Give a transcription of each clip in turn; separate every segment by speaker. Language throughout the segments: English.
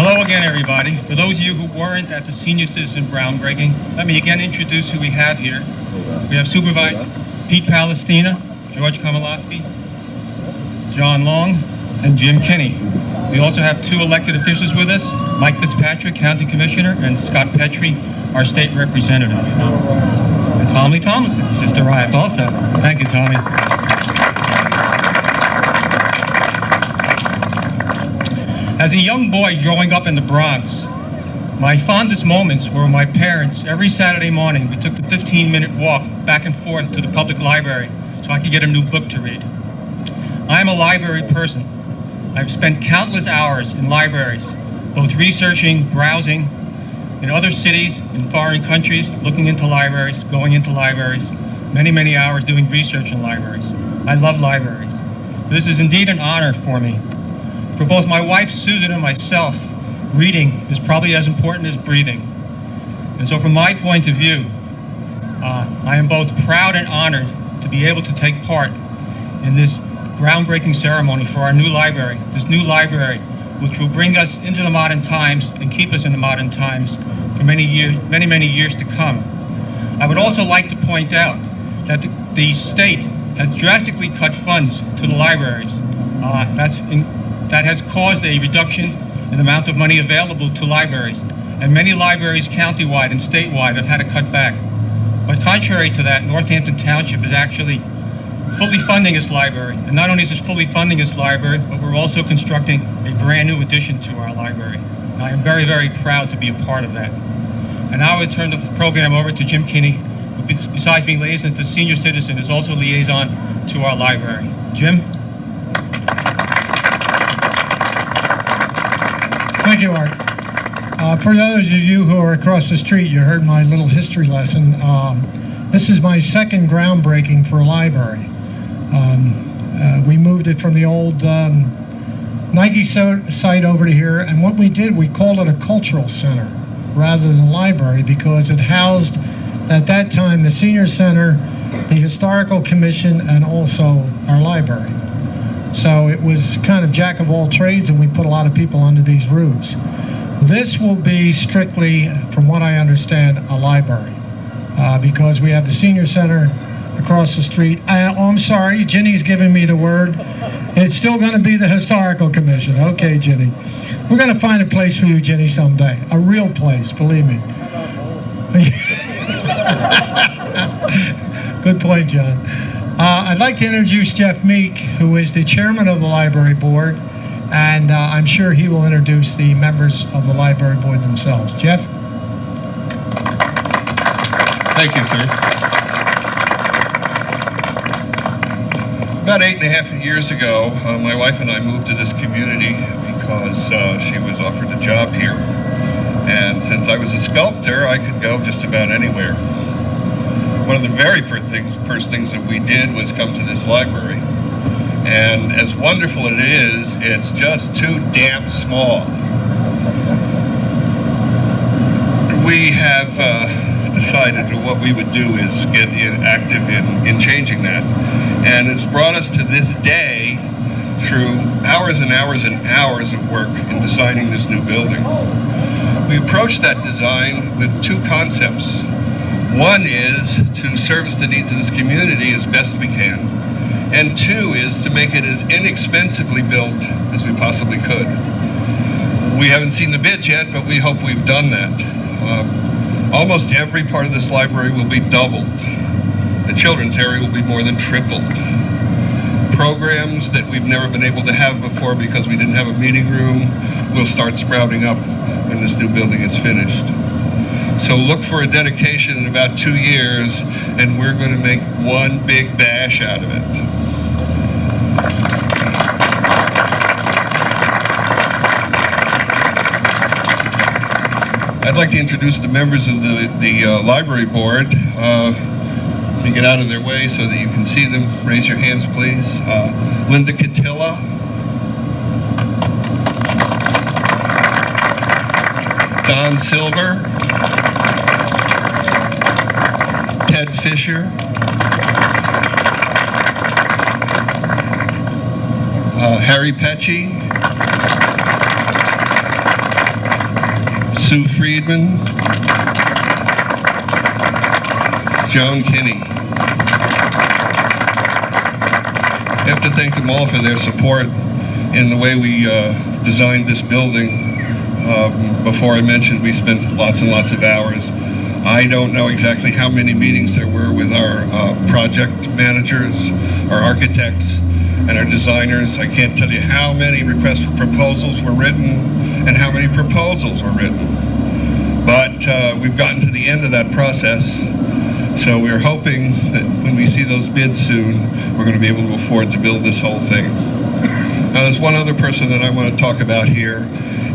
Speaker 1: Hello again, everybody. For those of you who weren't at the Senior Citizen groundbreaking, let me again introduce who we have here. We have Supervisor Pete Palestina, George Komolofsky, John Long, and Jim Kinney. We also have two elected officials with us, Mike Fitzpatrick, County Commissioner, and Scott Petrie, our state representative. And Tommy Thomas just arrived also. Thank you, Tommy. As a young boy growing up in the Bronx, my fondest moments were with my parents. Every Saturday morning, we took the 15-minute walk back and forth to the public library so I could get a new book to read. I'm a library person. I've spent countless hours in libraries, both researching, browsing, in other cities, in foreign countries, looking into libraries, going into libraries, many, many hours doing research in libraries. I love libraries. So this is indeed an honor for me. For both my wife, Susan, and myself, reading is probably as important as breathing. And so from my point of view, I am both proud and honored to be able to take part in this groundbreaking ceremony for our new library, this new library, which will bring us into the modern times and keep us in the modern times for many years, many years to come. I would also like to point out that the state has drastically cut funds to the libraries. That has caused a reduction in the amount of money available to libraries. And many libraries countywide and statewide have had to cut back. But contrary to that, Northampton Township is actually fully funding its library. And not only is it fully funding its library, but we're also constructing a brand new addition to our library. And I am very, very proud to be a part of that. And now I would turn the program over to Jim Kinney, who besides being liaison to senior citizen, is also liaison to our library. Jim?
Speaker 2: Thank you, Art. For those of you who are across the street, you heard my little history lesson. This is my second groundbreaking for a library. We moved it from the old Nike site over to here, and what we did, we called it a cultural center rather than a library because it housed, at that time, the senior center, the historical commission, and also our library. So it was kind of jack of all trades, and we put a lot of people under these roofs. This will be strictly, from what I understand, a library because we have the senior center across the street. I'm sorry, Ginny's giving me the word. It's still going to be the historical commission. Okay, Ginny. We're going to find a place for you, Ginny, someday. A real place, believe me. Good point, John. I'd like to introduce Jeff Meek, who is the chairman of the library board, and I'm sure he will introduce the members of the library board themselves. Jeff?
Speaker 3: Thank you, sir. About 8.5 years ago, my wife and I moved to this community because she was offered a job here. And since I was a sculptor, I could go just about anywhere. One of the very first things that we did was come to this library. And as wonderful it is, it's just too damn small. We have decided that what we would do is get active in changing that. And it's brought us to this day through hours and hours and hours of work in designing this new building. We approached that design with two concepts. One is to service the needs of this community as best we can, and two is to make it as inexpensively built as we possibly could. We haven't seen the bids yet, but we hope we've done that. Almost every part of this library will be doubled. The children's area will be more than tripled. Programs that we've never been able to have before because we didn't have a meeting room will start sprouting up when this new building is finished. So look for a dedication in about 2 years, and we're going to make one big bash out of it. I'd like to introduce the members of the library board. Let me get out of their way so that you can see them. Raise your hands, please. Linda Catilla. Don Silver. Ted Fisher. Harry Pecci. Sue Friedman, Joan Kinney. I have to thank them all for their support in the way we designed this building. Before I mentioned, we spent lots and lots of hours. I don't know exactly how many meetings there were with our project managers, our architects, and our designers. I can't tell you how many requests for proposals were written and how many proposals were written. But we've gotten to the end of that process, so we're hoping that when we see those bids soon, we're going to be able to afford to build this whole thing. Now, there's one other person that I want to talk about here,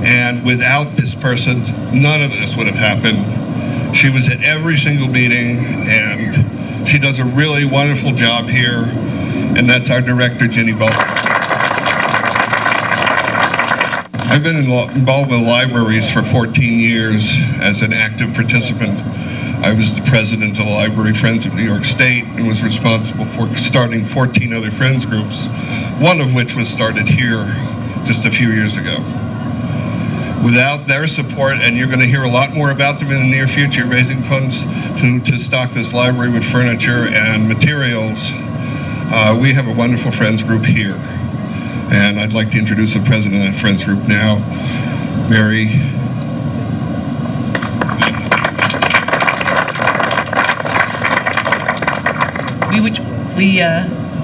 Speaker 3: and without this person, none of this would have happened. She was at every single meeting, and she does a really wonderful job here, and that's our director, Jenny Ball. I've been involved with libraries for 14 years as an active participant. I was the president of the Library Friends of New York State and was responsible for starting 14 other friends groups, one of which was started here just a few years ago. Without their support, and you're going to hear a lot more about them in the near future, raising funds to stock this library with furniture and materials, we have a wonderful friends group here. And I'd like to introduce the president of that friends group now, Mary.
Speaker 4: We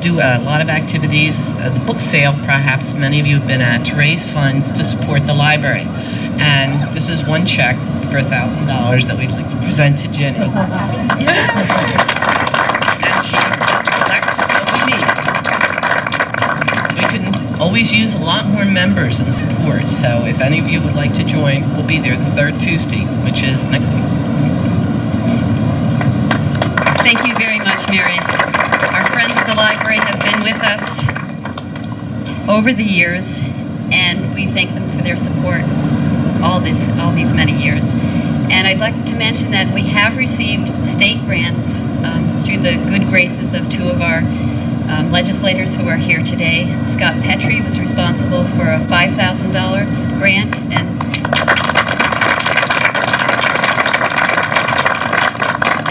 Speaker 4: do a lot of activities. The book sale, perhaps many of you have been at, to raise funds to support the library. And this is one check for $1,000 that we'd like to present to Jenny. And she collects what we need. We can always use a lot more members and support, so if any of you would like to join, we'll be there the third Tuesday, which is next week.
Speaker 5: Thank you very much, Mary. Our friends at the library have been with us over the years, and we thank them for their support all these many years. And I'd like to mention that we have received state grants through the good graces of two of our legislators who are here today. Scott Petrie was responsible for a $5,000 grant, and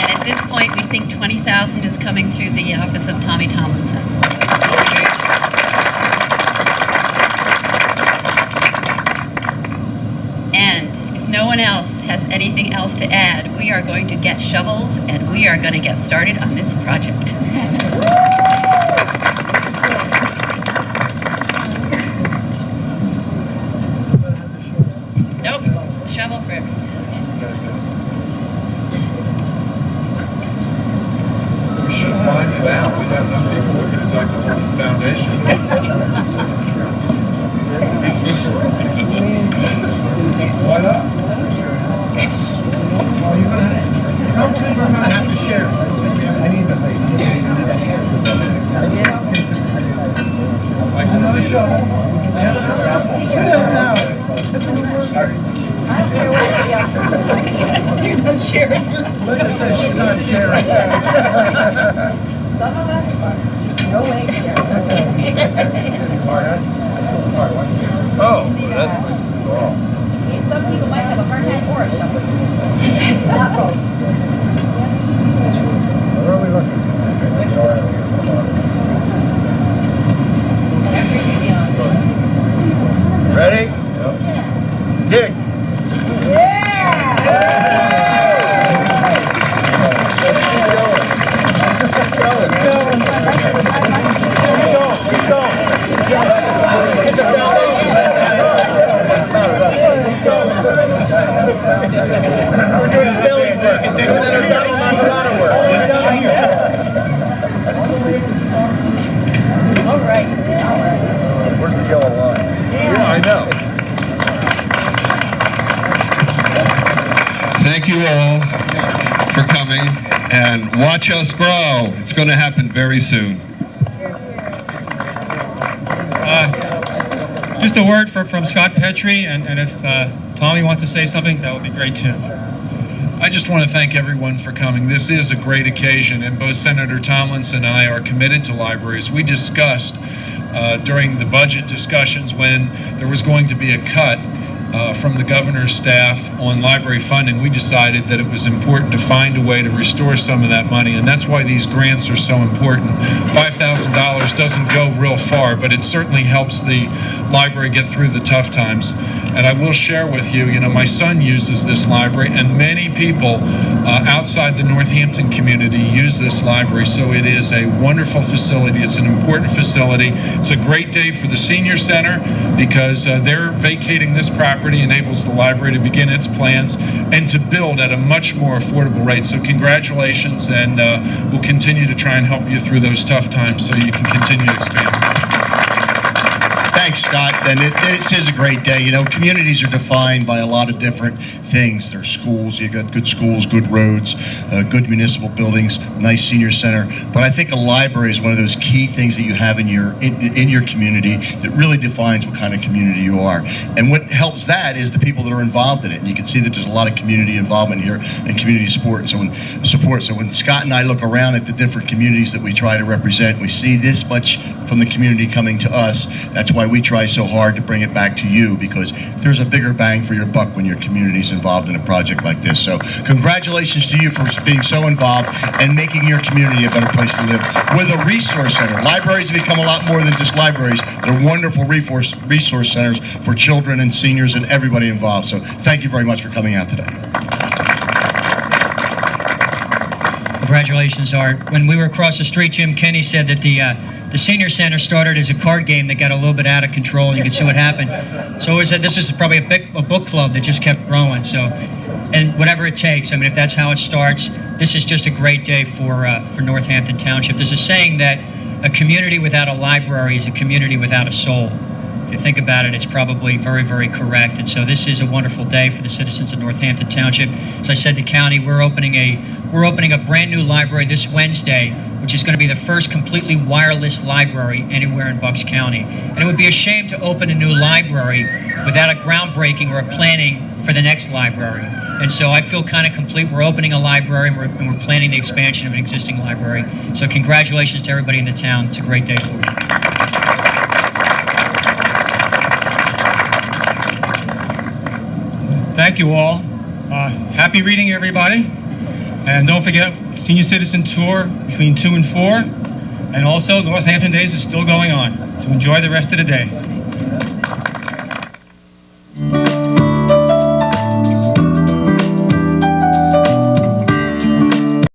Speaker 5: at this point, we think $20,000 is coming through the office of Tommy Tomlinson. And if no one else has anything else to add, we are going to get shovels and we are going to get started on this project. Nope, shovel for everything.
Speaker 6: Find you out. We have enough people looking at Dr. Horton's foundation. Why not?
Speaker 2: Well, you're going to have to share. I need to another shovel.
Speaker 5: You're not sharing.
Speaker 2: Linda says she's not sharing.
Speaker 5: Some of us, no way.
Speaker 6: Oh, that's nice.
Speaker 5: Some people might have a hard time or a shovel.
Speaker 2: Where are we looking?
Speaker 6: Ready? Dig. We're doing Stilly's work. We're doing our work.
Speaker 5: All right.
Speaker 6: Where's the yellow line? Yeah, I know.
Speaker 3: Thank you all for coming, and watch us grow. It's going to happen very soon.
Speaker 1: Just a word from Scott Petrie, and if Tommy wants to say something, that would be great too.
Speaker 7: I just want to thank everyone for coming. This is a great occasion, and both Senator Tomlinson and I are committed to libraries. We discussed during the budget discussions when there was going to be a cut from the governor's staff on library funding, we decided that it was important to find a way to restore some of that money, and that's why these grants are so important. $5,000 doesn't go real far, but it certainly helps the library get through the tough times. And I will share with you, my son uses this library, and many people outside the Northampton community use this library, so it is a wonderful facility. It's an important facility. It's a great day for the senior center because they're vacating this property, enables the library to begin its plans and to build at a much more affordable rate. So congratulations, and we'll continue to try and help you through those tough times so you can continue to expand.
Speaker 8: Thanks, Scott. And this is a great day. Communities are defined by a lot of different things. There's schools, you got good schools, good roads, good municipal buildings, nice senior center. But I think a library is one of those key things that you have in your community that really defines what kind of community you are. And what helps that is the people that are involved in it. And you can see that there's a lot of community involvement here and community support. So when Scott and I look around at the different communities that we try to represent, we see this much from the community coming to us. That's why we try so hard to bring it back to you, because there's a bigger bang for your buck when your community's involved in a project like this. So congratulations to you for being so involved and making your community a better place to live with a resource center. Libraries have become a lot more than just libraries. They're wonderful resource centers for children and seniors and everybody involved. So thank you very much for coming out today.
Speaker 9: Congratulations, Art. When we were across the street, Jim Kenny said that the senior center started as a card game that got a little bit out of control, and you can see what happened. So this was probably a book club that just kept growing. So, and whatever it takes. I mean, if that's how it starts, this is just a great day for Northampton Township. There's a saying that a community without a library is a community without a soul. If you think about it, it's probably very, very correct. And so this is a wonderful day for the citizens of Northampton Township. As I said to County, we're opening a brand new library this Wednesday, which is going to be the first completely wireless library anywhere in Bucks County. And it would be a shame to open a new library without a groundbreaking or a planning for the next library. And so I feel kind of complete. We're opening a library, and we're planning the expansion of an existing library. So congratulations to everybody in the town. It's a great day for you.
Speaker 1: Thank you all. Happy reading, everybody. And don't forget, Senior Citizen Tour between 2 and 4. And also, Northampton Days is still going on. So enjoy the rest of the day.